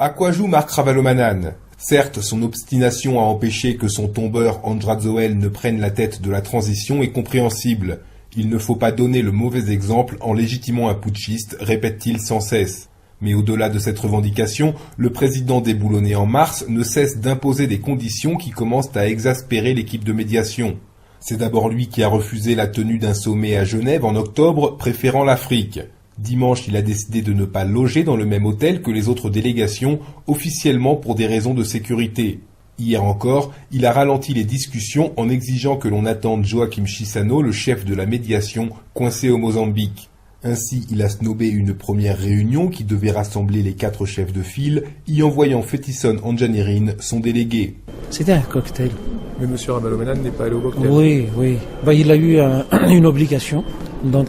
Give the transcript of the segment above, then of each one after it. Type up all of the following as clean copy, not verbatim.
À quoi joue Marc Ravalomanane? Certes, son obstination à empêcher que son tombeur Andradzoël ne prenne la tête de la transition est compréhensible. Il ne faut pas donner le mauvais exemple en légitimant un putschiste, répète-t-il sans cesse. Mais au-delà de cette revendication, le président déboulonné en mars ne cesse d'imposer des conditions qui commencent à exaspérer l'équipe de médiation. C'est d'abord lui qui a refusé la tenue d'un sommet à Genève en octobre, préférant l'Afrique. Dimanche, il a décidé de ne pas loger dans le même hôtel que les autres délégations, officiellement pour des raisons de sécurité. Hier encore, il a ralenti les discussions en exigeant que l'on attende Joachim Chissano, le chef de la médiation, coincé au Mozambique. Ainsi, il a snobé une première réunion qui devait rassembler les 4 chefs de file, y envoyant Fetison Andjanirin, son délégué. C'était un cocktail. Mais M. Ravalomanane n'est pas allé au cocktail. Oui. Il a eu une obligation, donc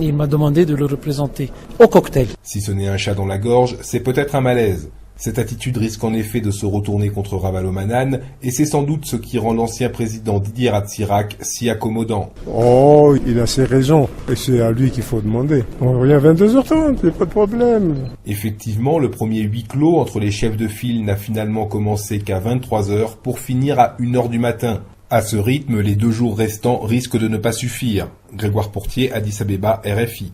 il m'a demandé de le représenter au cocktail. Si ce n'est un chat dans la gorge, c'est peut-être un malaise. Cette attitude risque en effet de se retourner contre Ravalomanane, et c'est sans doute ce qui rend l'ancien président Didier Ratsirac si accommodant. Oh, il a ses raisons, et c'est à lui qu'il faut demander. On revient à 22h30, il n'y a pas de problème. Effectivement, le premier huis clos entre les chefs de file n'a finalement commencé qu'à 23h pour finir à 1h du matin. À ce rythme, les 2 jours restants risquent de ne pas suffire. Grégoire Portier, Addis Abeba, RFI.